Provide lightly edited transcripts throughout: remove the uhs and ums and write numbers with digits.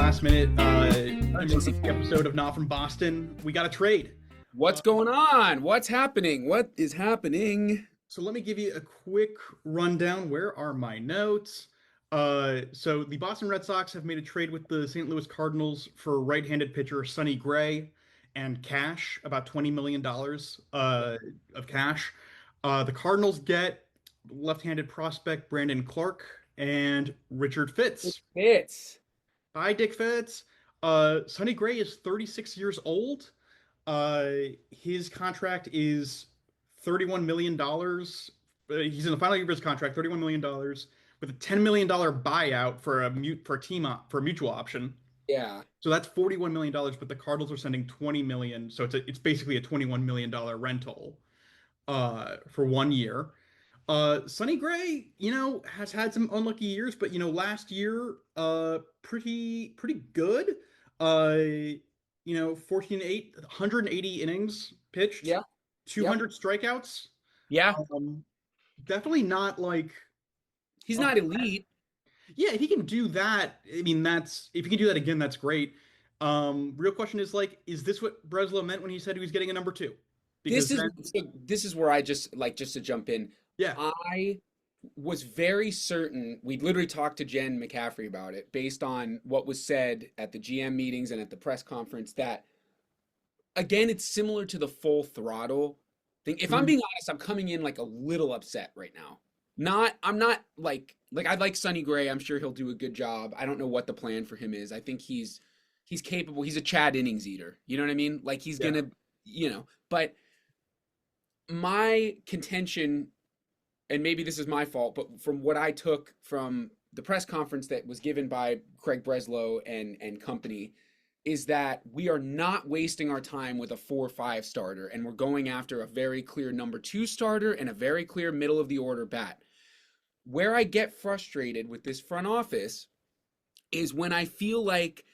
last minute emergency episode of Not From Boston. We got a trade. What's going on? What's happening? What is happening? So let me give you a quick rundown. Where are my notes? So the Boston Red Sox have made a trade with the St. Louis Cardinals for right-handed pitcher Sonny Gray and cash, about $20 million of cash. The Cardinals get left-handed prospect Brandon Clark and Richard Fitz. It's Hi, Dick Fitz. Sonny Gray is 36 years old. His contract is $31 million. He's in the final year of his contract, $31 million, with a $10 million buyout for a mutual option. yeah. So that's $41 million, but the Cardinals are sending $20 million. So it's basically a $21 million rental for 1 year. Sonny Gray, has had some unlucky years, but last year, pretty good. 14-8, 180 innings pitched, Yeah. 200 strikeouts. Yeah. Um, Definitely not like, He's uh, not elite. yeah, if he can do that, I mean, if he can do that again, that's great. Real question is like, is this what Breslow meant when he said he was getting a number two? Because This is where I just to jump in. yeah, I was very certain we'd literally talked to Jen McCaffrey about it based on what was said at the GM meetings and at the press conference that again it's similar to the full throttle thing. If I'm mhm, being honest, I'm coming in like a little upset right now. I'm not like I like Sonny Gray. I'm sure he'll do a good job. I don't know what the plan for him is. I think he's capable. He's a Chad innings eater. You know what I mean? Like he's yeah. gonna, but my contention, and maybe this is my fault, but from what I took from the press conference that was given by Craig Breslow and company, is that we are not wasting our time with a 4-5 starter, and we're going after a very clear number two starter and a very clear middle of the order bat. Where I get frustrated with this front office is when I feel like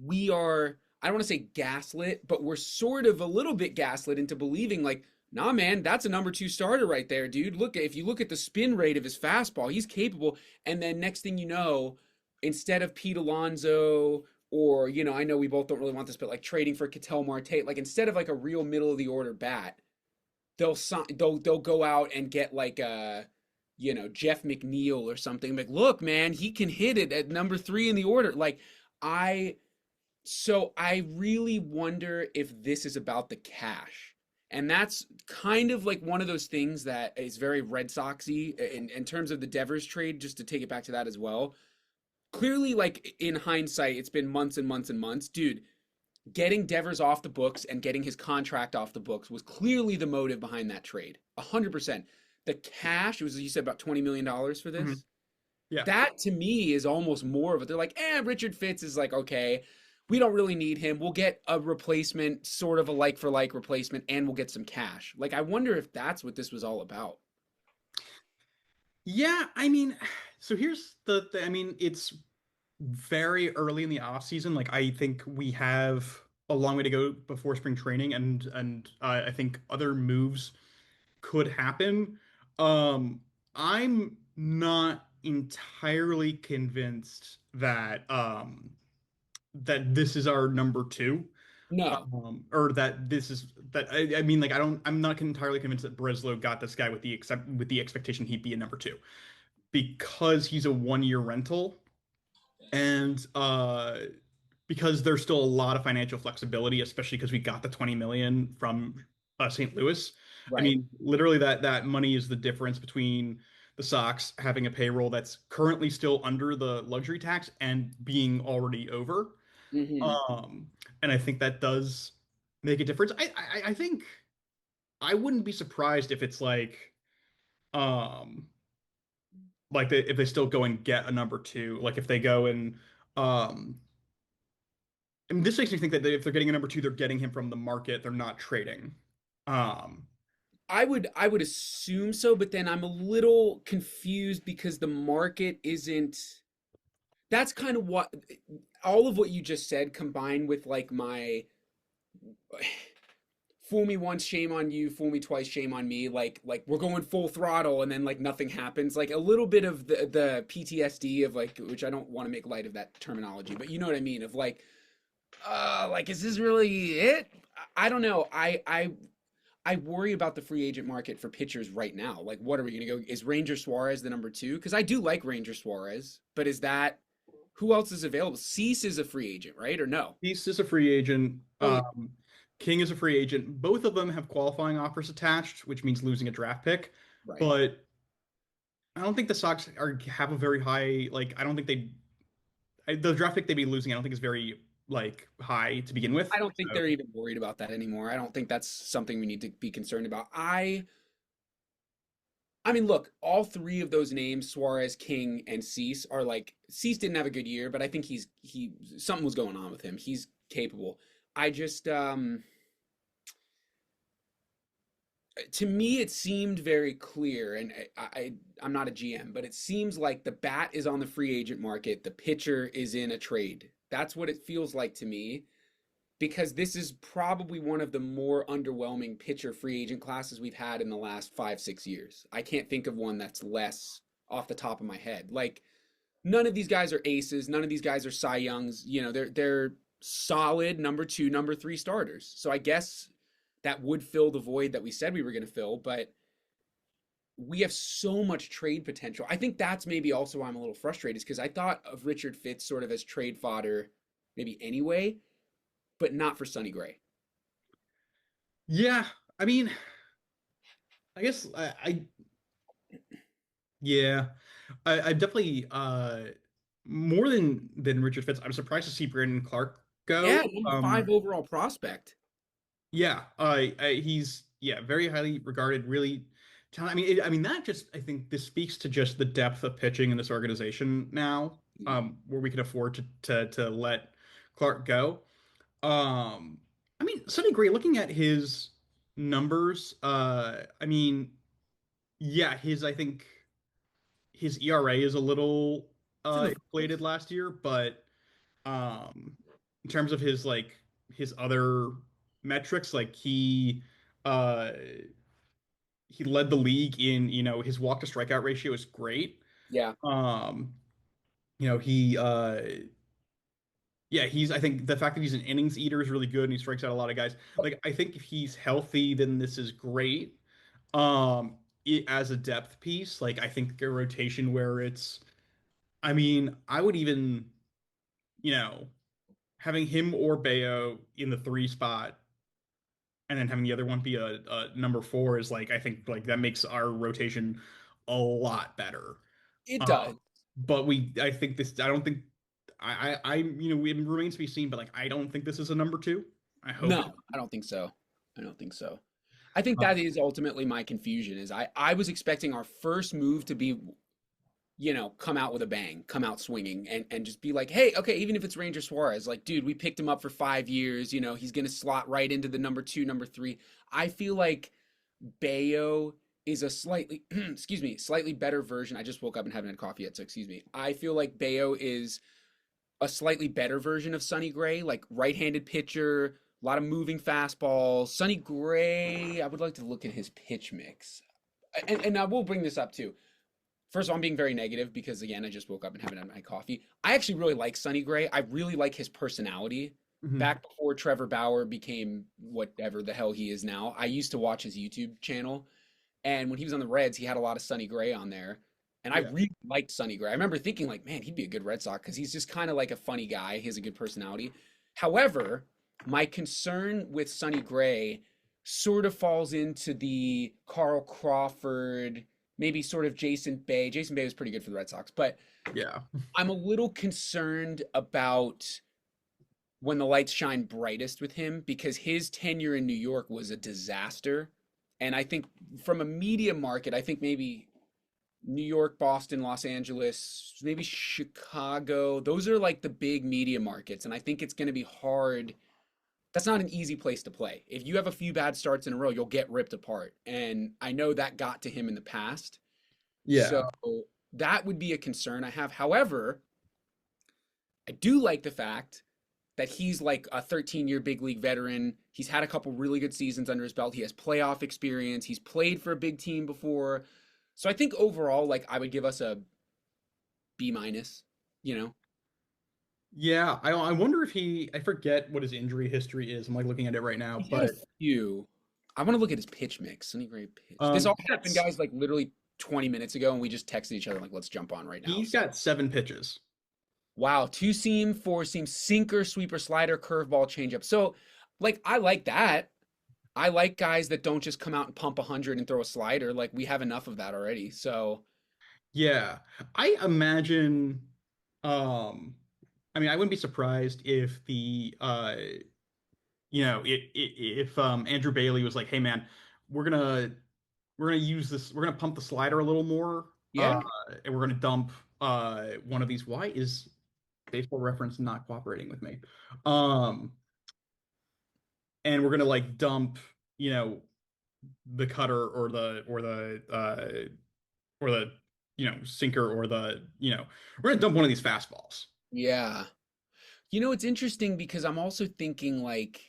we are, I don't want to say gaslit, but we're sort of a little bit gaslit into believing like, nah, man, that's a number two starter right there, dude. If you look at the spin rate of his fastball, he's capable. And then next thing you know, instead of Pete Alonso or, I know we both don't really want this, but like trading for Ketel Marte, like instead of like a real middle of the order bat, they'll go out and get like a, Jeff McNeil or something. Like, look, man, he can hit it at number three in the order. Like, I really wonder if this is about the cash. And that's kind of like one of those things that is very Red Soxy in terms of the Devers trade, just to take it back to that as well. Clearly, like in hindsight, it's been months and months and months. Dude, getting Devers off the books and getting his contract off the books was clearly the motive behind that trade. 100%. The cash, it was, you said, about $20 million for Mhm, this. yeah. That to me is almost more of it. They're like, Richard Fitz is like, okay, we don't really need him. We'll get a replacement, sort of a like for like replacement, and we'll get some cash. Like, I wonder if that's what this was all about. Yeah, I mean, so here's I mean, it's very early in the off season. Like I think we have a long way to go before spring training, and I think other moves could happen. I'm not entirely convinced that this is our number two, No. or that this is that. I mean, like I'm not entirely convinced that Breslow got this guy with the expectation he'd be a number two because he's a 1 year rental and because there's still a lot of financial flexibility, especially because we got the 20 million from St. Louis. I Right. mean, literally that money is the difference between the Sox having a payroll that's currently still under the luxury tax and being already over. Hmm. Um, and I think that does make a difference. I think I wouldn't be surprised if it's um if they still go and get a number two, like if they go and um and this makes me think that if they're getting a number two, they're getting him from the market. They're not trading. Um, I would assume so, but then I'm a little confused because the market isn't. That's kind of what all of what you just said combined with like my fool me once, shame on you, fool me twice, shame on me. Like we're going full throttle and then like nothing happens. Like a little bit of the PTSD of like, which I don't want to make light of that terminology, but you know what I mean? Of like is this really it? I don't know. I worry about the free agent market for pitchers right now. Like, what are we gonna go? Is Ranger Suarez the number two? Because I do like Ranger Suarez, but is that who else is available? Cease is a free agent, right? Or no? Beast is a free agent. Oh, King is a free agent. Both of them have qualifying offers attached, which means losing a draft pick. right. But I don't think the Sox have a very high like. I don't think the draft pick they'd be losing. I don't think is very like high to begin with. I don't think So they're even worried about that anymore. I don't think that's something we need to be concerned about. I mean, look, all three of those names, Suarez, King, and Cease, are like Cease didn't have a good year, but I think he something was going on with him. He's capable. I just to me it seemed very clear, and I'm not a GM, but it seems like the bat is on the free agent market, the pitcher is in a trade. That's what it feels like to me, because this is probably one of the more underwhelming pitcher free agent classes we've had in the last 5, 6 years. I can't think of one that's less off the top of my head. Like none of these guys are aces. None of these guys are Cy Youngs. You know, they're solid number two, number three starters. So I guess that would fill the void that we said we were going to fill, but we have so much trade potential. I think that's maybe also why I'm a little frustrated, is because I thought of Richard Fitz sort of as trade fodder maybe anyway, but not for Sonny Gray. yeah, I mean, I guess yeah, I definitely more than Richard Fitz. I'm surprised to see Brandon Clark Yeah, go. number five overall prospect. Yeah, he's yeah very highly regarded, really talented. I mean that just I think this speaks to just the depth of pitching in this organization now, where we can afford to let Clark go. I mean Sonny Gray, looking at his numbers, I mean yeah, his I think his ERA is a little It's in the inflated last year, but in terms of his like his other metrics, like uh he led the league in, his walk to strikeout ratio is great. yeah. Um, he yeah, he's I think the fact that he's an innings eater is really good and he strikes out a lot of guys. Like I think if he's healthy, then this is great. As a depth piece, like I think a rotation where it's I mean, I would even, you know, having him or Bayo in the three spot and then having the other one be a number four is like I think like that makes our rotation a lot better. It does. Um, but I think this I don't think it remains to be seen, but like I don't think this is a number two. I hope it. No, I don't think so. I don't think so. I think Uh, that is ultimately my confusion, is I was expecting our first move to be, come out with a bang, come out swinging, and just be like, hey, okay, even if it's Ranger Suarez, like, dude, we picked him up for 5 years, he's gonna slot right into the number two, number three. I feel like Bayo is a slightly, excuse me, slightly better version. I just woke up and haven't had coffee yet, so excuse me. I feel like Bayo is a slightly better version of Sonny Gray, like right-handed pitcher, a lot of moving fastballs. Sonny Gray, I would like to look at his pitch mix. And I will bring this up too. First of all, I'm being very negative because again, I just woke up and haven't had my coffee. I actually really like Sonny Gray. I really like his personality. mhm. Back before Trevor Bauer became whatever the hell he is now, I used to watch his YouTube channel. And when he was on the Reds, he had a lot of Sonny Gray on there. And I Yeah. really liked Sonny Gray. I remember thinking, like, man, he'd be a good Red Sox because he's just kind of like a funny guy. He has a good personality. However, my concern with Sonny Gray sort of falls into the Carl Crawford, maybe sort of Jason Bay. Jason Bay was pretty good for the Red Sox, but Yeah. I'm a little concerned about when the lights shine brightest with him because his tenure in New York was a disaster. And I think from a media market, I think maybe New York, Boston, Los Angeles, maybe Chicago. Those are like the big media markets. And I think it's going to be hard. That's not an easy place to play. If you have a few bad starts in a row, you'll get ripped apart. And I know that got to him in the past. So Yeah. that would be a concern I have. However, I do like the fact that he's like a 13-year big league veteran. He's had a couple really good seasons under his belt. He has playoff experience. He's played for a big team before. So I think overall, like I would give us a B minus, you know? Yeah, I wonder if I forget what his injury history is. I'm like looking at it right now, He's had a but few. I want to look at his pitch mix. Sonny Gray pitch. This all happened, that's guys, like literally 20 minutes ago, and we just texted each other like, let's jump on right now. he's So got 7 pitches. wow, two seam, four seam, sinker, sweeper, slider, curveball, changeup. So like I like that. I like guys that don't just come out and pump 100 and throw a slider. Like we have enough of that already. So Yeah, I imagine. I mean, I wouldn't be surprised if if Andrew Bailey was like, "Hey, man, we're gonna we're gonna use this. We're gonna pump the slider a little more, yeah, and we're gonna dump one of these." Why is Baseball Reference not cooperating with me? Um, and we're gonna like dump, you know, the cutter or the sinker or we're gonna dump one of these fastballs. yeah. You know, it's interesting because I'm also thinking like,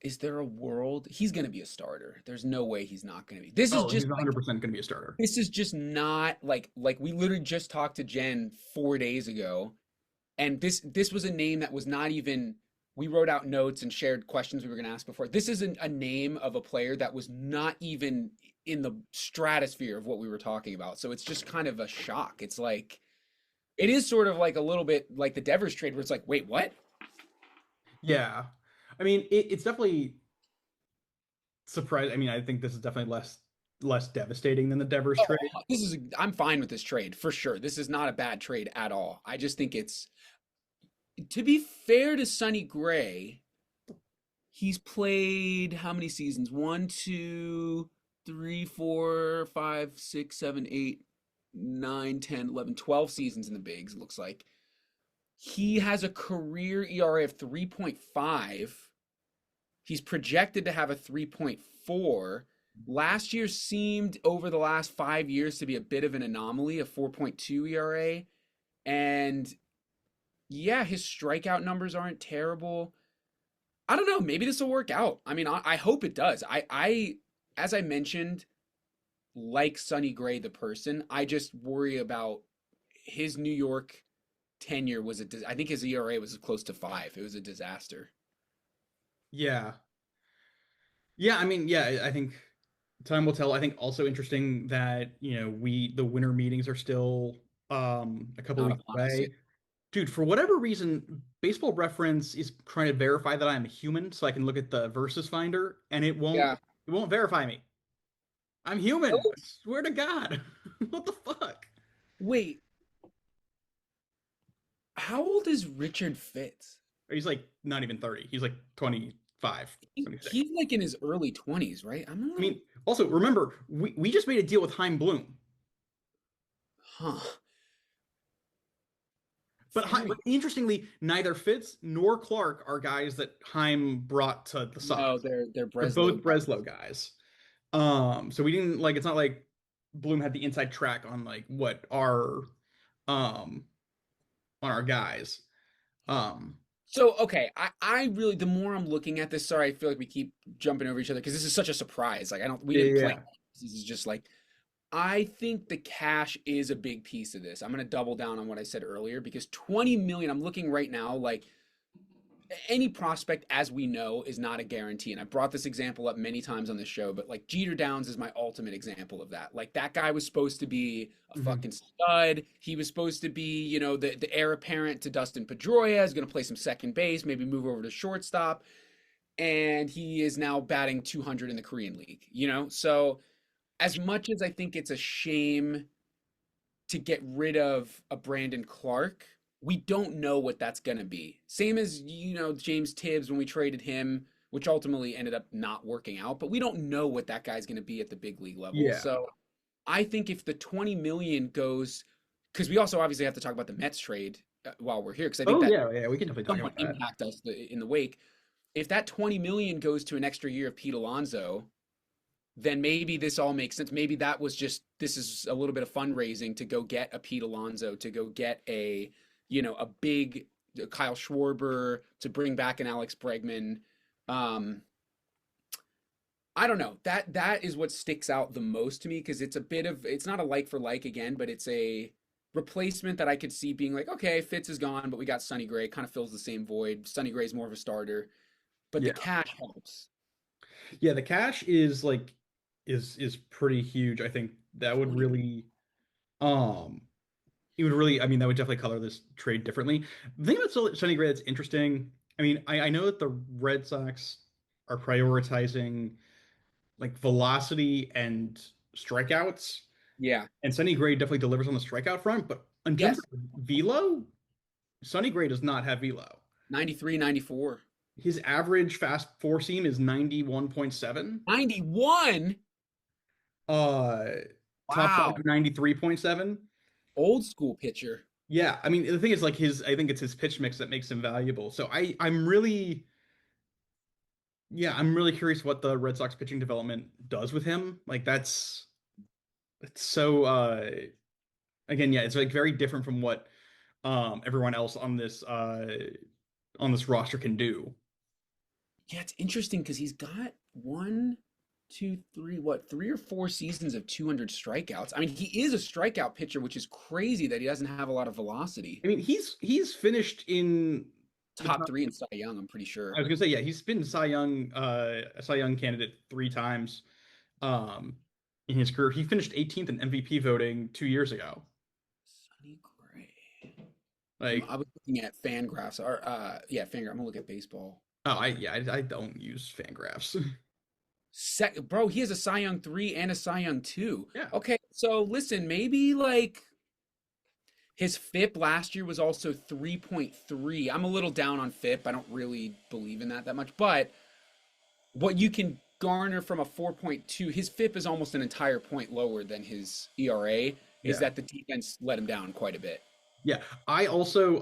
is there a world he's going to be a starter? There's no way he's not going to be. This is Oh, he's just like 100% gonna be a starter. this is just not like we literally just talked to Jen 4 days ago, and this was a name that was not even. We wrote out notes and shared questions we were going to ask before. This isn't a name of a player that was not even in the stratosphere of what we were talking about. So it's just kind of a shock. It's like it is sort of like a little bit like the Devers trade, where it's like, wait, what? Yeah, I mean, it's definitely surprising. I mean, I think this is definitely less devastating than the Devers Oh, trade. I'm fine with this trade for sure. This is not a bad trade at all. I just think it's to be fair to Sonny Gray, he's played how many seasons? One, two, three, four, five, six, seven, 8, 9, 10, 11, 12 seasons in the bigs, it looks like. He has a career ERA of 3.5. He's projected to have a 3.4. Last year seemed over the last 5 years to be a bit of an anomaly, a 4.2 ERA. And yeah, his strikeout numbers aren't terrible. I don't know. Maybe this will work out. I mean, I hope it does. As I mentioned, like Sonny Gray, the person, I just worry about his New York tenure I think his ERA was close to 5. It was a disaster. Yeah, yeah. I mean, yeah. I think time will tell. I think also interesting that the winter meetings are still a couple Not weeks upon us yet. away. Dude, for whatever reason, Baseball Reference is trying to verify that I'm a human so I can look at the versus finder, and Yeah. it won't verify me. I'm human. I swear to God. What the fuck? Wait, how old is Richard Fitz? He's like not even 30. He's like 25, 26. He's like in his early 20s, right? I'm a I little, mean, also remember, we just made a deal with Chaim Bloom. huh? But Very. interestingly, neither Fitz nor Clark are guys that Chaim brought to the No, Sox. they're They're Breslow both guys. Breslow guys. So we didn't like it's not like Bloom had the inside track on like what our um on our guys. Um So, okay, I really, the more I'm looking at this, sorry, I feel like we keep jumping over each other because this is such a surprise. Like, we yeah, didn't yeah, plan. yeah. This is just like, I think the cash is a big piece of this. I'm going to double down on what I said earlier because 20 million, I'm looking right now, like, any prospect, as we know, is not a guarantee. And I brought this example up many times on this show, but like Jeter Downs is my ultimate example of that. Like that guy was supposed to be a Mhm. fucking stud. He was supposed to be, the heir apparent to Dustin Pedroia, is going to play some second base, maybe move over to shortstop. And he is now batting 200 in the Korean League. So as much as I think it's a shame to get rid of a Brandon Clark, we don't know what that's going to be. Same as, James Tibbs when we traded him, which ultimately ended up not working out, but we don't know what that guy's going to be at the big league level. Yeah. So I think if the 20 million goes, because we also obviously have to talk about the Mets trade while we're here, because I think Oh that yeah, yeah, we can definitely talk somewhat about that. impact us in the wake. If that 20 million goes to an extra year of Pete Alonso, then maybe this all makes sense. Maybe that was just this is a little bit of fundraising to go get a Pete Alonso, to go get a big Kyle Schwarber, to bring back an Alex Bregman. Um, I don't know. That is what sticks out the most to me because it's not a like for like again, but it's a replacement that I could see being like, okay, Fitz is gone, but we got Sonny Gray, kind of fills the same void. Sonny Gray's more of a starter, but the Yeah. cash helps. Yeah, the cash is like is pretty huge. I think that would 20. really um it would really, I mean, that would definitely color this trade differently. The thing about Sonny Gray that's interesting, I mean, I know that the Red Sox are prioritizing like velocity and strikeouts, Yeah. and Sonny Gray definitely delivers on the strikeout front, but in terms Yes. of velo, Sonny Gray does not have velo. 93, 94. His average fast four seam is 91.7. 91? Uh top Wow. five 93.7. Old school pitcher. Yeah, I mean the thing is like his I think it's his pitch mix that makes him valuable. So I'm really yeah, I'm really curious what the Red Sox pitching development does with him. Like that's it's so again, yeah, it's like very different from what everyone else on this roster can do. Yeah, it's interesting because he's got one, two, three, what, 3 or 4 seasons of 200 strikeouts. I mean, he is a strikeout pitcher, which is crazy that he doesn't have a lot of velocity. I mean, he's finished in the Top top. three in Cy Young, I'm pretty I sure. was gonna say, yeah, he's been a Cy Young candidate three times um in his career. He finished 18th in MVP voting 2 years ago. Sonny Gray. Like, I was looking at Fangraphs, or yeah, Fangraphs. I'm gonna look at baseball. oh, I don't use Fangraphs. Bro, he has a Cy Young 3 and a Cy Young 2. Yeah, Okay, so listen, maybe like his FIP last year was also 3.3. I'm a little down on FIP. I don't really believe in that much, but what you can garner from a 4.2, his FIP is almost an entire point lower than his ERA, is yeah, that the defense let him down quite a bit. yeah. I also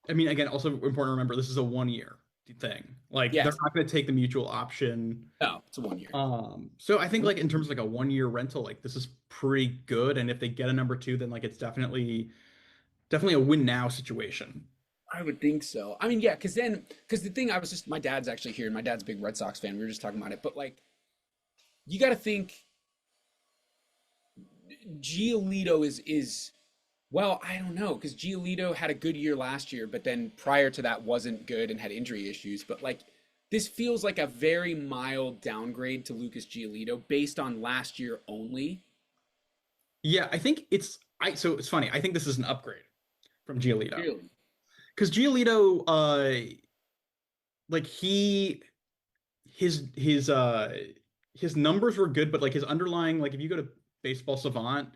I mean, again, also important to remember this is a 1 year thing. Like, they're Yes. not going to take the mutual option. No, it's a 1 year. So I think like in terms of like a 1 year rental, like this is pretty good. And if they get a number two, then like it's definitely a win now situation. I would think so. I mean, yeah, because the thing, my dad's actually here, and my dad's a big Red Sox fan. We were just talking about it, but like, you got to think Giolito is well, I don't know, because Giolito had a good year last year, but then prior to that wasn't good and had injury issues. But like, this feels like a very mild downgrade to Lucas Giolito based on last year only. Yeah, I think so it's funny. I think this is an upgrade from Giolito. Really? Because Giolito like his numbers were good, but like his underlying, like if you go to Baseball Savant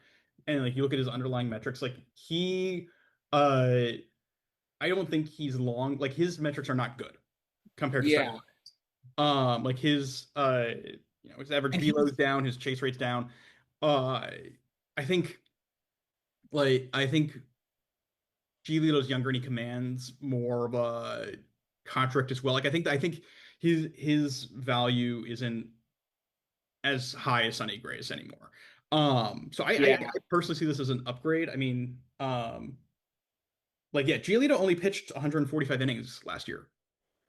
and like you look at his underlying metrics, like he uh I don't think he's long, like his metrics are not good compared to Sonny. Yeah, Like his average and velo's down, his chase rate's down. Uh I think I think Giolito's younger and he commands more of a contract as well. Like I think his value isn't as high as Sonny Gray's anymore. So I yeah, personally see this as an upgrade. I mean, like yeah, Giolito only pitched 145 innings last year.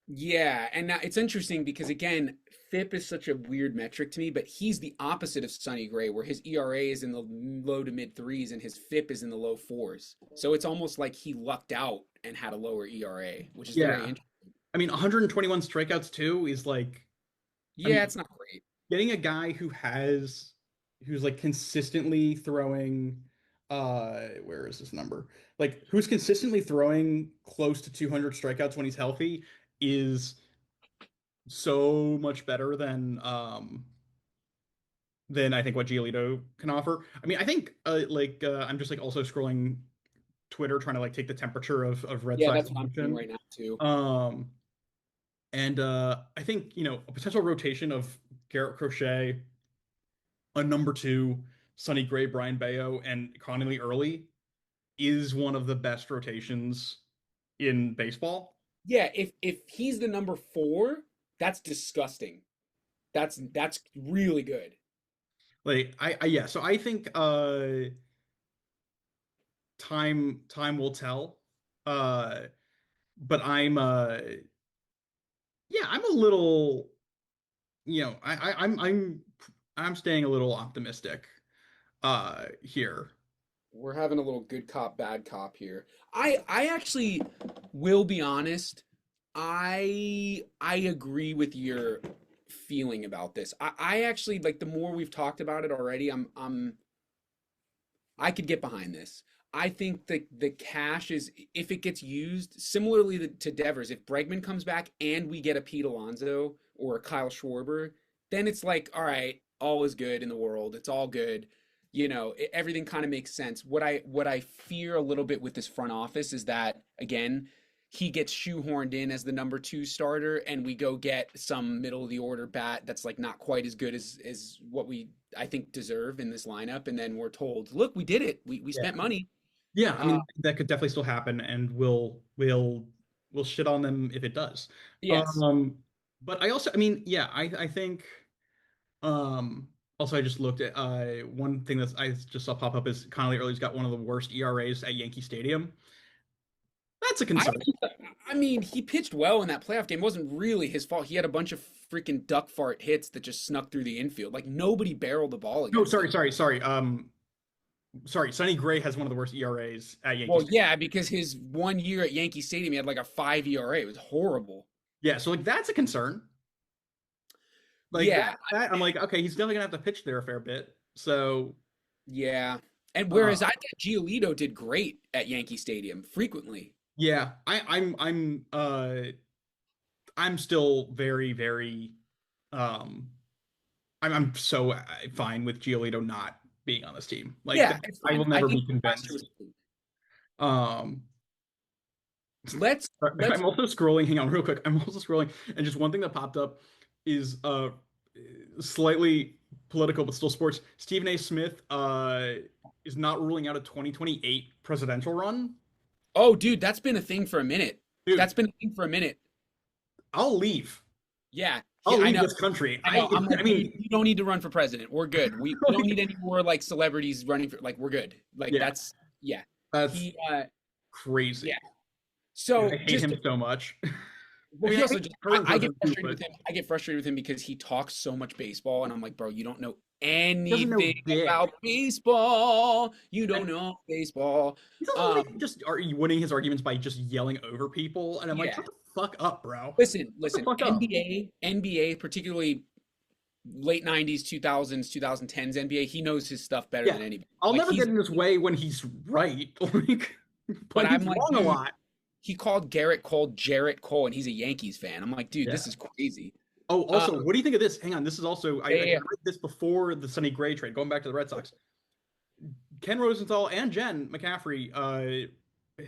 yeah. And now it's interesting because again, FIP is such a weird metric to me, but he's the opposite of Sonny Gray, where his ERA is in the low to mid threes and his FIP is in the low fours. So it's almost like he lucked out and had a lower ERA, which is very Yeah. interesting. I mean, 121 strikeouts too is like, I Yeah, mean, it's not great. getting a guy who's like consistently throwing where is this number? Like who's consistently throwing close to 200 strikeouts when he's healthy is so much better than I think what Giolito can offer. I mean, I think I'm just like also scrolling Twitter trying to like take the temperature of Red Yeah, Sox that's what I'm doing emotion. right now too. Um and I think, a potential rotation of Garrett Crochet, a number two, Sonny Gray, Brian Bayo, and Connolly Early is one of the best rotations in baseball. Yeah, if he's the number 4, that's disgusting. That's really good. Like I yeah, so I think time will tell. but yeah, I'm a little, I'm staying a little optimistic here. We're having a little good cop, bad cop here. I actually will be honest. I agree with your feeling about this. I actually like the more we've talked about it already, I could get behind this. I think the cash is if it gets used similarly to Devers. If Bregman comes back and we get a Pete Alonso or a Kyle Schwarber, then it's like, all right, all is good in the world. It's all good. Everything kind of makes sense. What I fear a little bit with this front office is that again, he gets shoehorned in as the number two starter, and we go get some middle of the order bat that's like not quite as good as what we I think deserve in this lineup, and then we're told, look, we did it. We Yeah. spent money. Yeah, I Uh, mean that could definitely still happen, and we'll shit on them if it does. yes. Um, but I also, I mean, yeah, I think also I just looked at one thing that I just saw pop up is Connolly Early's got one of the worst ERAs at Yankee Stadium. That's a I concern. I mean, he pitched well in that playoff game. It wasn't really his fault. He had a bunch of freaking duck fart hits that just snuck through the infield. Like nobody barreled the ball No, against sorry, him. sorry, sorry. Sorry, Sonny Gray has one of the worst ERAs at Yankee Well, Stadium. yeah, because his 1 year at Yankee Stadium, he had like a 5 ERA. It was horrible. Yeah, so like that's a concern. Like Yeah, that I'm like, okay, he's definitely gonna have to pitch there a fair bit. So yeah. And uh whereas I thought Giolito did great at Yankee Stadium frequently. yeah, I'm still very, very um I'm so fine with Giolito not being on this team. Like Yeah, it's I will fine. I never think be last year was convinced. Um let's I'm also scrolling, hang on real quick. I'm also scrolling and just one thing that popped up is slightly political but still sports. Stephen A. Smith is not ruling out a 2028 presidential run. Oh, dude, that's been a thing for a minute. That's Dude, been a thing for a minute. I'll leave. Yeah, I'll I leave know. this country. I know. I'm like, I dude, mean, you don't need to run for president. We're good. We don't need like, any more like celebrities running for like we're good. Like yeah, that's yeah. that's He yeah. crazy. Dude, I So hate just him so much. I well, mean, he I also hate just the current I get president too, frustrated but with him. I get frustrated with him because he talks so much baseball, and I'm like, bro, you don't know he doesn't know anything dick. about baseball. You don't And know baseball. he's also like Um, just winning his arguments by just yelling over people. And I'm like, yeah. shut the fuck up, bro. Listen, Shut the listen. fuck up. NBA, particularly late '90s, 2000s, 2010s NBA. He knows his stuff better Yeah. than anybody. I'll Like never get he's, in his way when he's right. Like, but but I'm he's like, wrong a dude, lot. he called Garrett Cole Jarrett Cole, and he's a Yankees fan. I'm like, dude, this Yeah. is crazy. Oh, Um, also, what do you think of this? Hang on, this is also I yeah, read yeah. this before the Sonny Gray trade. Going back to the Red Sox, Ken Rosenthal and Jen McCaffrey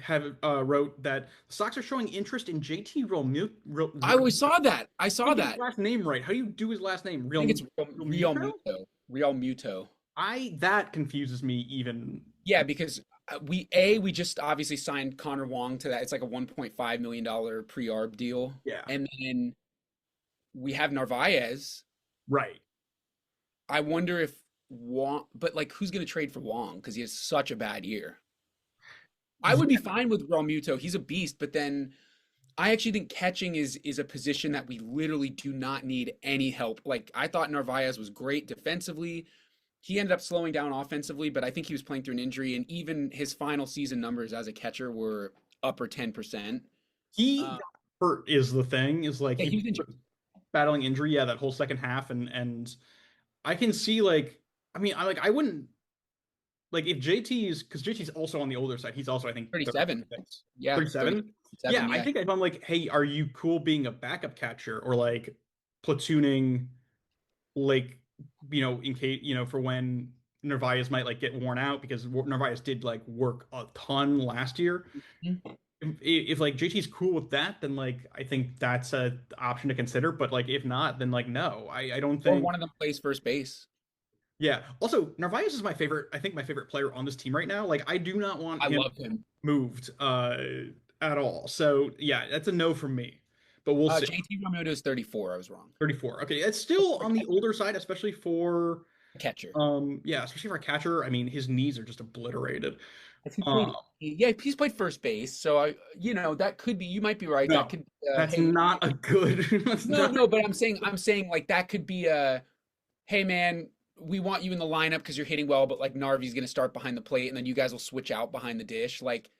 have wrote that the Sox are showing interest in JT I always saw that. I I saw get his that. last name right. How do you do his last name? I think it's Real Real Muto? Muto. Real Muto. I that confuses me even. Yeah, because we just obviously signed Connor Wong to that. It's like a $1.5 million pre-arb deal, Yeah, and then we have Narvaez. right. I wonder if Wong, but like, who's going to trade for Wong because he has such a bad year? I would be Yeah, fine with Real Muto. He's a beast, but then I actually think catching is a position that we literally do not need any help. Like I thought Narvaez was great defensively. He ended up slowing down offensively, but I think he was playing through an injury, and even his final season numbers as a catcher were upper 10%. he Uh, got hurt is the thing. Is like yeah, he he was injured. battling injury. Yeah, that whole second half, and I can see like I mean I wouldn't like if JT's because JT's also on the older side. He's also I think 37. 36, Yeah, 37. Yeah, 37. I Yeah. think if I'm like, hey, are you cool being a backup catcher or like platooning like in case for when Narvaez might like get worn out because Narvaez did like work a ton last year. Mhm. If like JT's cool with that, then like I think that's a option to consider. But like if not, then like no, I don't Or think. one of them plays first base. Yeah. Also, Narvaez is my favorite. I think my favorite player on this team right now. Like I do not want I him love him. moved at all. So yeah, that's a no from me. But we'll see. JT Realmuto is 34. I was wrong. 34. Okay, it's still on the older side, especially for Catcher. yeah, especially for a catcher. I mean, his knees are just obliterated. Has he Um, played? Yeah, he's played first base. So that could be. You might be right. That no, could. that's Hey, not a good. That's no, not. no. But I'm saying like that could be a. Hey, man, we want you in the lineup because you're hitting well, but like Narvi's gonna start behind the plate, and then you guys will switch out behind the dish. Like,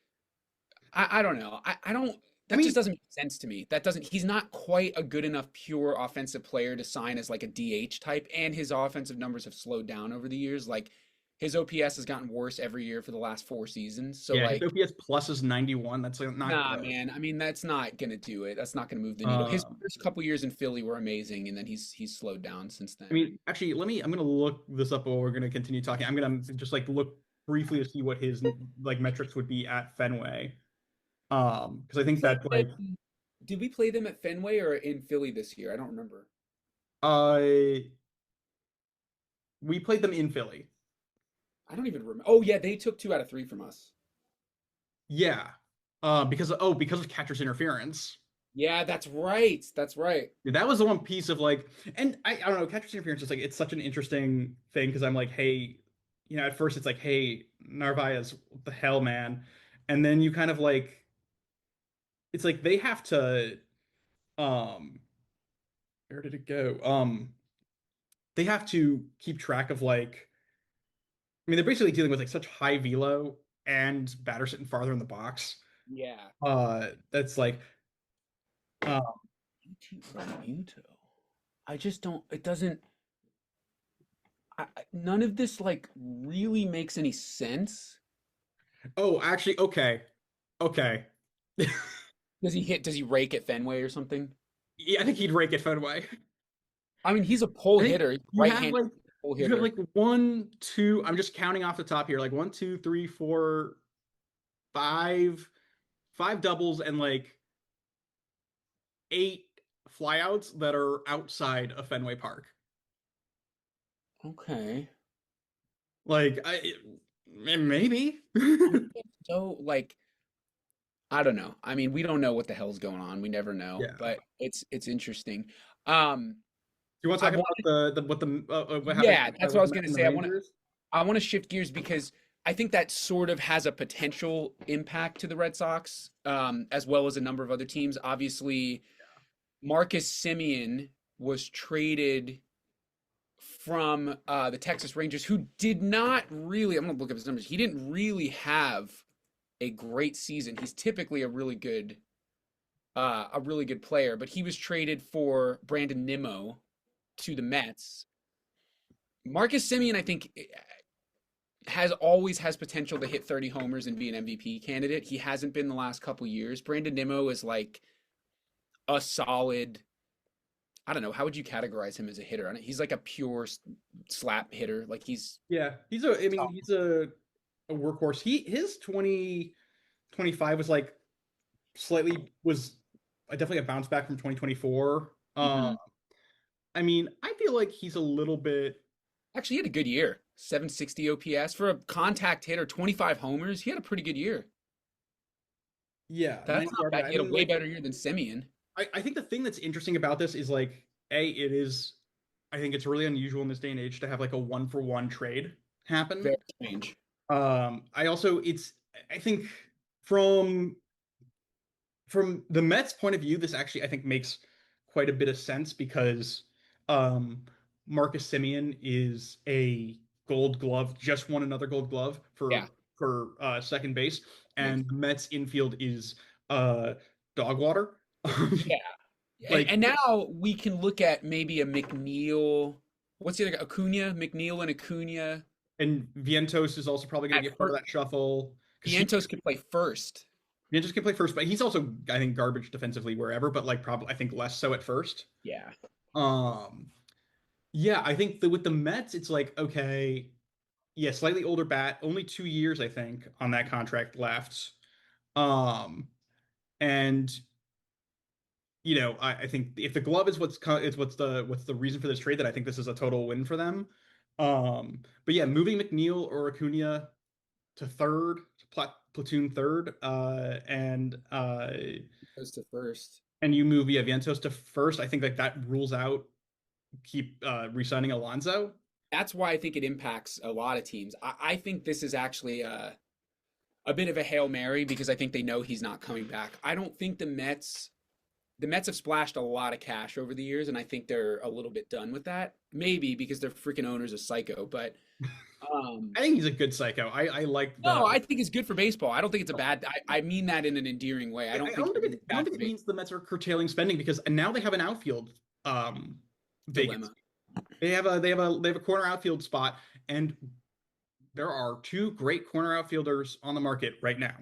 I don't know. I don't. I That just mean, doesn't make sense to me. That doesn't. He's not quite a good enough pure offensive player to sign as like a DH type, and his offensive numbers have slowed down over the years. Like his OPS has gotten worse every year for the last 4 seasons. So yeah, his like, OPS plus is 91. That's like not nah, good. man. I mean, that's not gonna do it. That's not gonna move the needle. His Um, first couple years in Philly were amazing, and then he's slowed down since I then. mean, actually, I'm gonna look this up while we're gonna continue talking. I'm gonna just like look briefly to see what his like metrics would be at Fenway. Because I We think played that's like them. Did we play them at Fenway or in Philly this year? I don't remember. uh we played them in Philly. I don't even remember. Oh yeah, they took 2 out of 3 from us. Yeah. Because of catcher's interference. Yeah, that's right. That's right. Dude, that was the one piece of like, and I don't know, catcher's interference is like it's such an interesting thing because I'm like, hey, at first it's like, hey, Narvaez, what the hell, man? And then you kind of like it's like they have to um where did it go? They have to keep track of like I mean they're basically dealing with like such high velo and batter sitting farther in the box. Yeah. That's like uh Muto. I just don't. It doesn't. None of this like really makes any sense. oh actually okay. Okay. Does he rake at Fenway or something? Yeah, I think he'd rake at Fenway. I mean, he's a pull I think hitter. He's a you have right-handed like pull you have hitter. like one, two. I'm just counting off the top here. Like one, two, three, four, five doubles and like eight flyouts that are outside of Fenway Park. Okay. Like maybe. I mean, it's so like I don't know. I mean, we don't know what the hell's going on. We never know, Yeah. but it's interesting. Um, Do you want to I talk want about what happened yeah, that's what with I the was Mets gonna and the say. Rangers? I want to shift gears because I think that sort of has a potential impact to the Red Sox, as well as a number of other teams. Obviously, Marcus Simeon was traded from the Texas Rangers, who did not really. I'm gonna look up his numbers. He didn't really have a great season. He's typically a really good player, but he was traded for Brandon Nimmo to the Mets. Marcus Simeon, I think, has potential to hit 30 homers and be an MVP candidate. He hasn't been the last couple years. Brandon Nimmo is like a solid. I don't know. How would you categorize him as a hitter? He's like a pure slap hitter. Like he's Yeah, I mean, he's a workhorse. His 2025 was like slightly was definitely a bounce back from 2024. mhm. I mean, I feel like he's a little bit, Actually he had a good year. 760 OPS for a contact hitter, 25 homers. He had a pretty good year. yeah, That's 90 not bad. RBI. I He had a mean, way like, better year than Simeon. I think the thing that's interesting about this is like, it is, I think it's really unusual in this day and age to have like a one for one trade happen. Very strange. I also, I think from the Mets' point of view, this actually I think makes quite a bit of sense because um, Marcus Simeon is a Gold Glove, just won another Gold Glove Yeah, second base, makes and the Mets infield is uh, dog water. yeah. Like And now we can look at maybe a McNeil. What's the other guy? Acuna, McNeil and Acuna and Vientos is also probably going at to get part of first. that shuffle because Vientos could play first. Vientos can play first, but he's also I think garbage defensively wherever, but like probably I think less so at first. Yeah. Um, Yeah, I think with the Mets, it's like, okay, yeah, slightly older bat, only 2 years, I think, on that contract left. Um, and I think if the glove is what's the reason for this trade, that I think this is a total win for them. But yeah, moving McNeil or Acuna to third, platoon third, Goes to first. and you move Vientos to first, I think like that rules out keep re-signing Alonso. That's why I think it impacts a lot of teams. I think this is actually a bit of a Hail Mary because I think they know he's not coming back. I don't think the Mets have splashed a lot of cash over the years, and I think they're a little bit done with that. Maybe because their freaking owner's a psycho, but I think he's a good psycho. I like no, the. I think it's good for baseball. I don't think it's a bad. I mean that in an endearing way. I don't think it's I don't bad think for it baseball. means the Mets are curtailing spending because and now they have an outfield vacancy. Dilemma. They have a corner outfield spot, and there are two great corner outfielders on the market right now.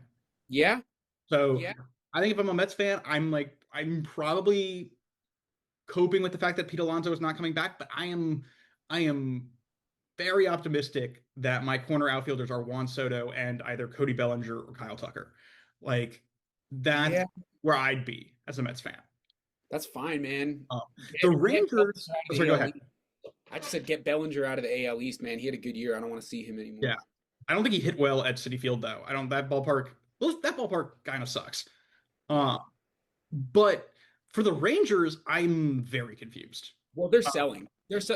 Yeah, So yeah, I think if I'm a Mets fan, I'm probably coping with the fact that Pete Alonso is not coming back, but I am very optimistic that my corner outfielders are Juan Soto and either Cody Bellinger or Kyle Tucker. Like that's yeah. where I'd be as a Mets fan. That's fine, man. Um, the Get Rangers. Bellinger out Oh, of sorry, the go AL ahead. East. I just said get Bellinger out of the AL East, man. He had a good year. I don't want to see him Yeah, anymore. I don't think he hit well at City Field though. I don't that ballpark. That ballpark kind of sucks. Yeah. But for the Rangers, I'm very confused. Well, they're Uh, selling.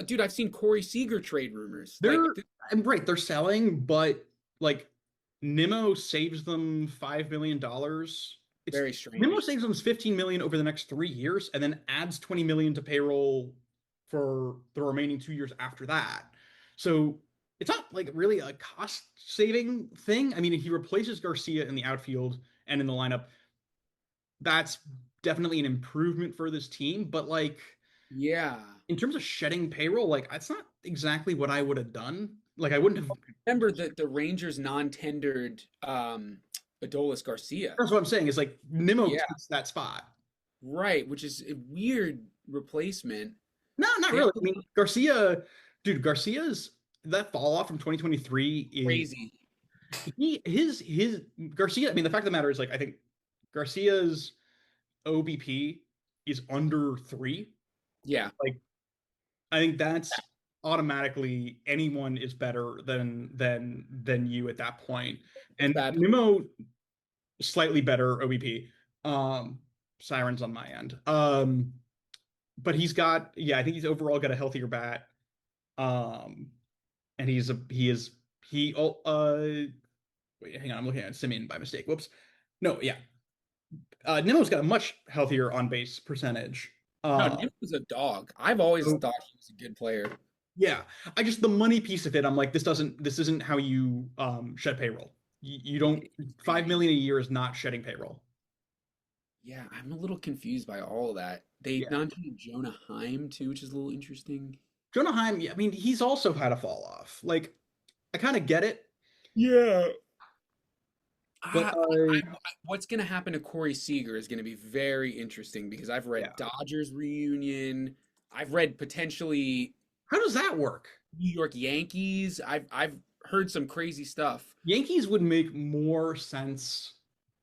Dude, I've seen Corey Seager trade rumors. Like, they're I'm right. They're selling, but like Nimmo saves them $5 million. It's very Nimmo strange. saves them 15 million over the next 3 years, and then adds 20 million to payroll for the remaining 2 years after that. So it's not like really a cost saving thing. I mean, if he replaces Garcia in the outfield and in the lineup, that's definitely an improvement for this team. But like Yeah. in terms of shedding payroll, like that's not exactly what I would have done. Like I wouldn't have. Remember that the Rangers non-tendered Adolis Garcia. That's what I'm saying. Is like Nimmo Yeah, takes that spot. right, which is a weird replacement. No, not They really. I also mean, Garcia, dude, Garcia's that fall off from 2023 is crazy. his Garcia. I mean, the fact of the matter is, like, I think Garcia's OBP is under 3. Yeah, Like, I think that's automatically anyone is better than you at that point. that's And bad. Nimmo slightly better OBP. Um, Sirens on my end. But he's got yeah, I think he's overall got a healthier bat. Um, and he wait, hang on, I'm looking at Simeon by mistake. Whoops. No, yeah. Nimmo's got a much healthier on base percentage. No, Uh, Nim was a dog. I've always so, thought he was a good player. yeah, I just the money piece of it. I'm like, this isn't how you shed payroll. You don't 5 million a year is not shedding payroll. Yeah, I'm a little confused by all of that. They Yeah, non-tended Jonah Heim too, which is a little interesting. Jonah Heim. Yeah, I mean, he's also had a fall off. Like, I kind of get it, Yeah. but What's going to happen to Corey Seager is going to be very interesting because I've read yeah, Dodgers reunion. I've read potentially how does that work? New York Yankees. I've heard some crazy stuff. Yankees would make more sense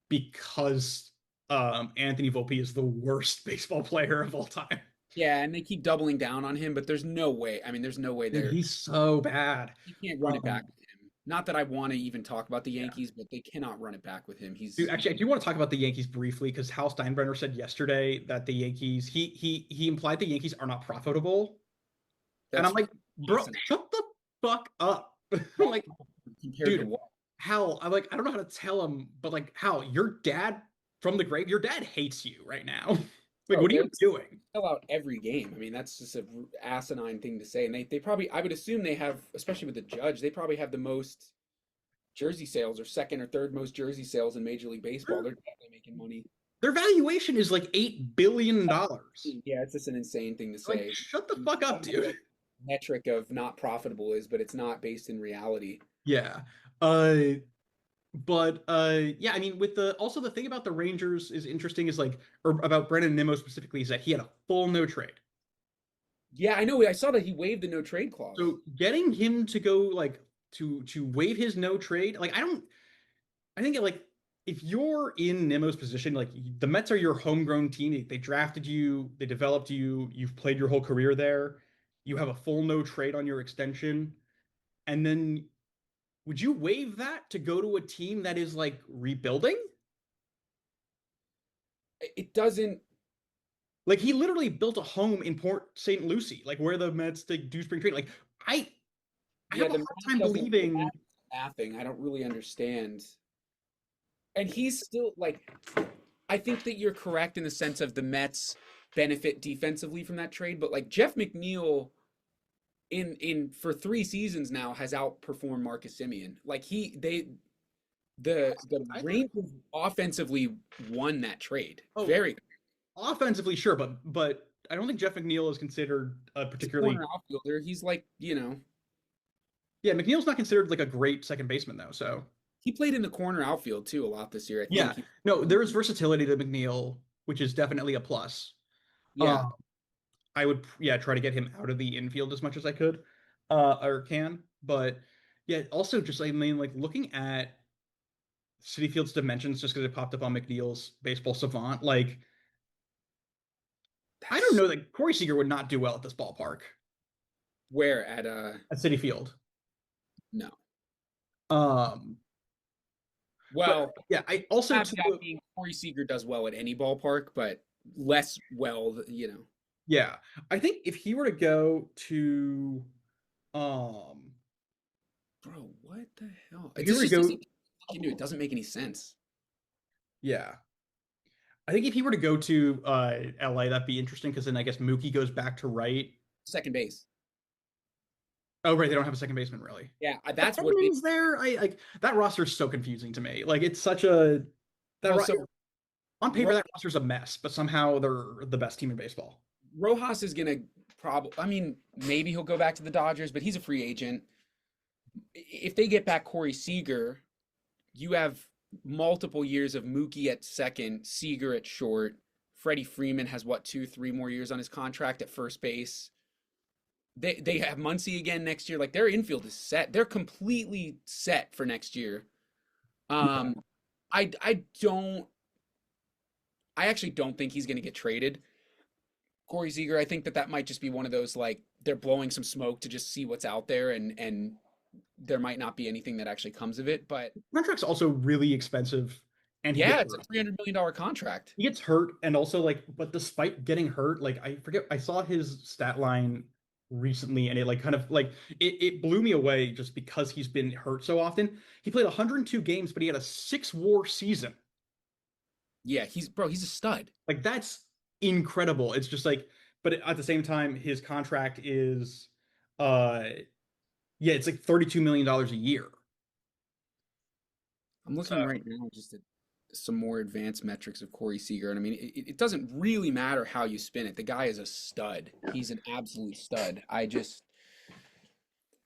because Anthony Volpe is the worst baseball player of all time. Yeah, and they keep doubling down on him, but there's no way. I mean, there's no way Dude, they're he's so bad. they can't run it back Um, with him. Not that I want to even talk about the yeah. Yankees, but they cannot run it back with him. Dude, actually, I do want to talk about the Yankees briefly because Hal Steinbrenner said yesterday that the Yankees he implied the Yankees are not profitable, and I'm That's like, bro, asinine. shut the fuck up. I'm like, Compared to dude, what? Hal, I'm like, I don't know how to tell him, but like, Hal, your dad from the grave, your dad hates you right now. Like, Bro, what are they you doing? sell out every game. I mean, that's just a asinine thing to say. And they probably, I would assume they have, especially with the Judge, they probably have the most jersey sales or second or third most jersey sales in Major League Baseball. They're definitely making money. Their valuation is like $8 billion. Yeah, it's just an insane thing to Like, say. shut the I fuck up, don't know what dude. the metric of not profitable is, but it's not based in reality. Yeah. But yeah, I mean, with the also the thing about the Rangers is interesting is like, or about Brennan Nimmo specifically, is that he had a full no trade. Yeah, I know. I saw that he waived the no trade clause. So getting him to go like to waive his no trade, like I think like if you're in Nimmo's position, like the Mets are your homegrown team. They drafted you, they developed you, you've played your whole career there. You have a full no trade on your extension, and then would you waive that to go to a team that is like rebuilding? It doesn't. Like he literally built a home in Port St. Lucie, like where the Mets do spring training. Like I Yeah, have a the hard math time doesn't. The believing. math is mathing. I don't really understand. And he's still like, I think that you're correct in the sense of the Mets benefit defensively from that trade, but like Jeff McNeil in for 3 seasons now has outperformed Marcus Simeon. Like the I thought, Rangers offensively won that trade. oh, Very offensively, sure, but I don't think Jeff McNeil is considered a He's a particularly. corner outfielder. He's like, Yeah, McNeil's not considered like a great second baseman though. So he played in the corner outfield too a lot this year. I think yeah, he, no, there's versatility to McNeil, which is definitely a plus. yeah, Um, I would yeah try to get him out of the infield as much as I could, or can. But yeah, also just I mean like looking at City Field's dimensions just because it popped up on McNeil's Baseball Savant, like I don't that's know that Corey Seager would not do well at this ballpark where at City Field. no. Um, but Well, yeah, I also caveat being Corey Seager does well at any ballpark, but less well. yeah, I think if he were to go to um Bro, what the hell? if he This were to just go doesn't look into it. Doesn't make any sense. yeah, I think if he were to go to LA, that'd be interesting because then I guess Mookie goes back to right. Second base. Oh, right, they don't have a second baseman really. Yeah, But that's what it. Edmonds there, I like that roster is so confusing to me. Like it's such a that Well, ro- so on paper Ro- that roster's a mess, but somehow they're the best team in baseball. Rojas is gonna probably. I mean, maybe he'll go back to the Dodgers, but he's a free agent. If they get back Corey Seager, you have multiple years of Mookie at second, Seager at short. Freddie Freeman has what 2, 3 more years on his contract at first base. They have Muncy again next year. Like their infield is set. They're completely set for next year. Yeah. Um, I don't. I actually don't think he's going to get traded. Corey Seager. I think that might just be one of those like they're blowing some smoke to just see what's out there, and there might not be anything that actually comes of it. But Contract's also really expensive, and he yeah, gets it's a hurt. $300 million contract. He gets hurt, and also like, but despite getting hurt, like I forget, I saw his stat line recently, and it like kind of like it blew me away just because he's been hurt so often. He played 102 games, but he had a 6 WAR season. Yeah, he's a stud. Like that's incredible. It's just like, but at the same time, his contract is, uh, yeah, it's like $32 million a year. I'm So looking right now just at some more advanced metrics of Corey Seager, and I mean, it doesn't really matter how you spin it. The guy is a stud. He's an absolute stud.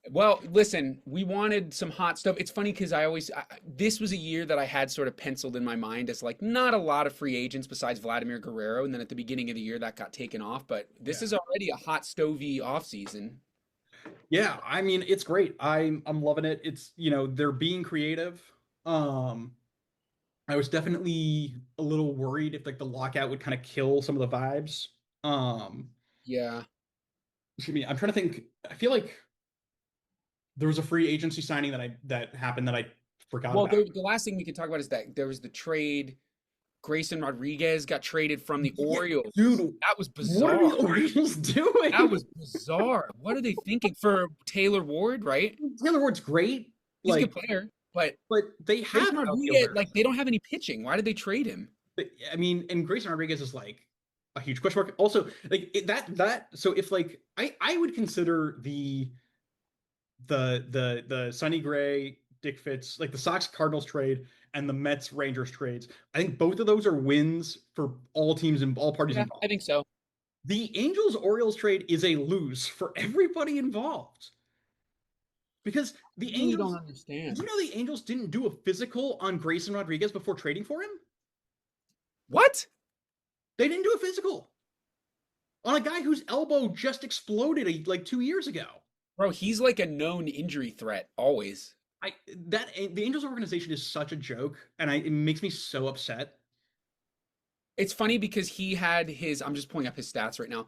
Well, listen, we wanted some hot stuff. It's funny because this was a year that I had sort of penciled in my mind as like not a lot of free agents besides Vladimir Guerrero, and then at the beginning of the year that got taken off. But this yeah, is already a hot stovey offseason. yeah. I mean, it's great. I'm loving it. It's they're being creative. Um, I was definitely a little worried if like the lockout would kind of kill some of the vibes. Um, Yeah. excuse me. I'm trying to think. I feel like there was a free agency signing that happened that I forgot Well, about. the last thing we can talk about is that there was the trade. Grayson Rodriguez got traded from the Yeah, Orioles. dude, That was what are bizarre. the Orioles doing? That was bizarre. What are they thinking for Taylor Ward, right? Taylor Ward's great, He's a like, good player, but but they have Grayson Rodriguez, outfielders. like they don't have any pitching. Why did they trade him? I mean, and Grayson Rodriguez is like a huge question mark. Also, like that. So if like I would consider the Sonny Gray, Dick Fitz, like the Sox Cardinals trade and the Mets Rangers trades. I think both of those are wins for all teams and all parties Yeah, involved. I think so. The Angels Orioles trade is a lose for everybody involved because the Really don't Angels. Did understand. you know the Angels didn't do a physical on Grayson Rodriguez before trading for him? What? They didn't do a physical on a guy whose elbow just exploded like 2 years ago. Bro, he's like a known injury threat always. The Angels organization is such a joke, and it makes me so upset. It's funny because he had his I'm just pulling up his stats right now.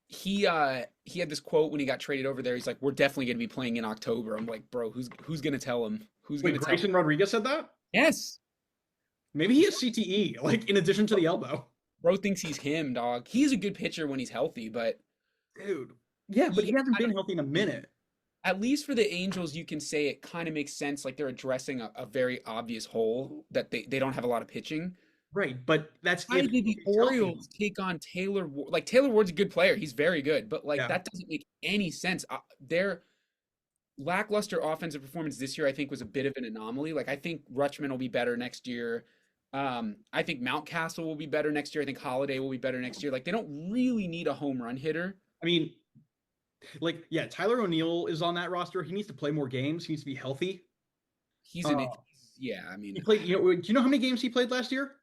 He had this quote when he got traded over there. He's like, "We're definitely going to be playing in October." I'm like, "Bro, who's going to tell him? Who's going Wait, to tell him?" Grayson Rodriguez said that? Yes. Maybe he has CTE, like in addition to the elbow. Bro thinks he's him, dog. He's a good pitcher when he's healthy, but Dude. Yeah, but he hasn't been healthy in a minute. at least for the Angels, you can say it kind of makes sense. Like they're addressing a very obvious hole that they don't have a lot of pitching. Right, but that's Why if did the he's healthy. Orioles take on Taylor Ward? Like Taylor Ward's a good player. He's very good, but like Yeah. that doesn't make any sense. Their lackluster offensive performance this year, I think, was a bit of an anomaly. Like I think Rutschman will be better next year. I think Mountcastle will be better next year. I think Holiday will be better next year. Like they don't really need a home run hitter. I mean, like, yeah, Tyler O'Neill is on that roster. He needs to play more games. He needs to be healthy. He's Uh, an yeah. I he mean, played, do you know how many games he played last year?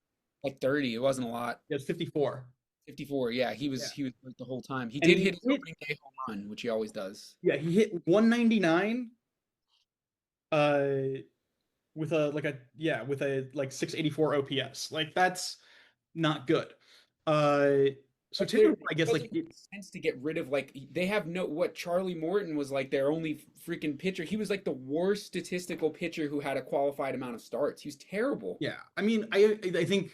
like 30. It wasn't a lot. Yeah, it's 54. 54. Yeah, he Yeah. was hurt the whole time. He And did he hit his hit, opening day home run, which he always does. yeah, he hit 199 uh with a with a like 684 OPS. Like that's not good. Uh so But there Taylor, I guess doesn't make sense to get rid of like they have no what Charlie Morton was like their only freaking pitcher. He was like the worst statistical pitcher who had a qualified amount of starts. He was terrible. yeah. I mean, I think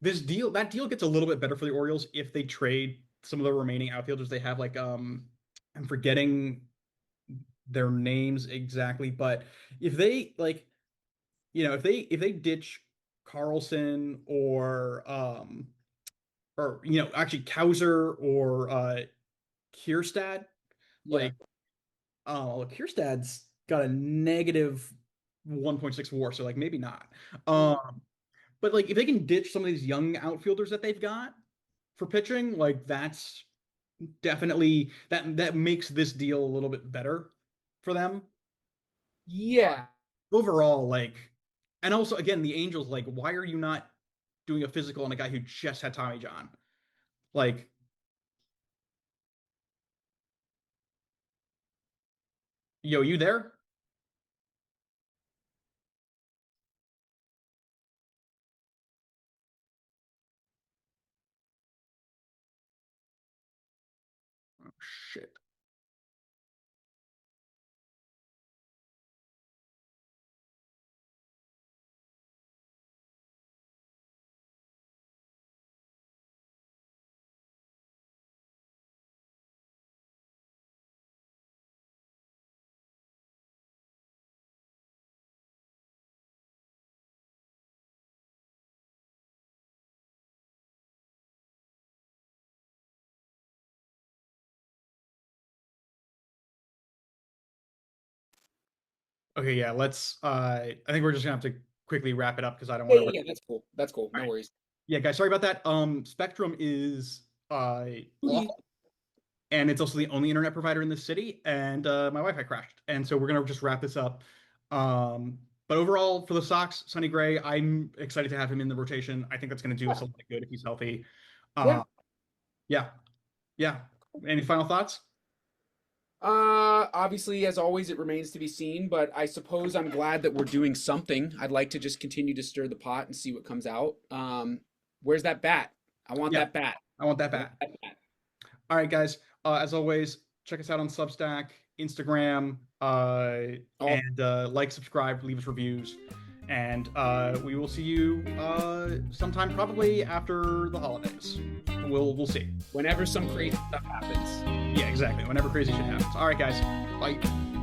that deal gets a little bit better for the Orioles if they trade some of the remaining outfielders they have. Like I'm forgetting their names exactly, but if they like, if they ditch Carlson or actually Kauser or Kierstad, Yeah. like Kierstad's got a negative 1.6 WAR, so like maybe not. Um, but like if they can ditch some of these young outfielders that they've got for pitching, like that's definitely that makes this deal a little bit better for them. But Yeah. overall, like, and also again, the Angels, like, why are you not doing a physical on a guy who just had Tommy John? Like, yo, you there? Oh, shit. Okay, yeah, let's I think we're just gonna have to quickly wrap it up because I don't Yeah, want to. yeah, yeah, that's cool. That's cool. All No right. worries. Yeah, guys, sorry about that. Spectrum is Booty. awful, and it's also the only internet provider in the city, and my Wi-Fi crashed, and so we're gonna just wrap this up. But overall, for the Sox, Sonny Gray, I'm excited to have him in the rotation. I think that's gonna do us Yeah. a lot of good if he's healthy. Yeah. Uh, yeah, yeah. Any final thoughts? Obviously, as always, it remains to be seen, but I suppose I'm glad that we're doing something. I'd like to just continue to stir the pot and see what comes out. Where's that bat? I want Yeah, that bat. I want that I want back. that bat. All right, guys. As always, check us out on Substack, Instagram, Oh, and like, subscribe, leave us reviews, and we will see you sometime probably after the holidays. We'll see. whenever some crazy stuff happens. Yeah, exactly. Whenever crazy shit happens. All right, guys. Bye.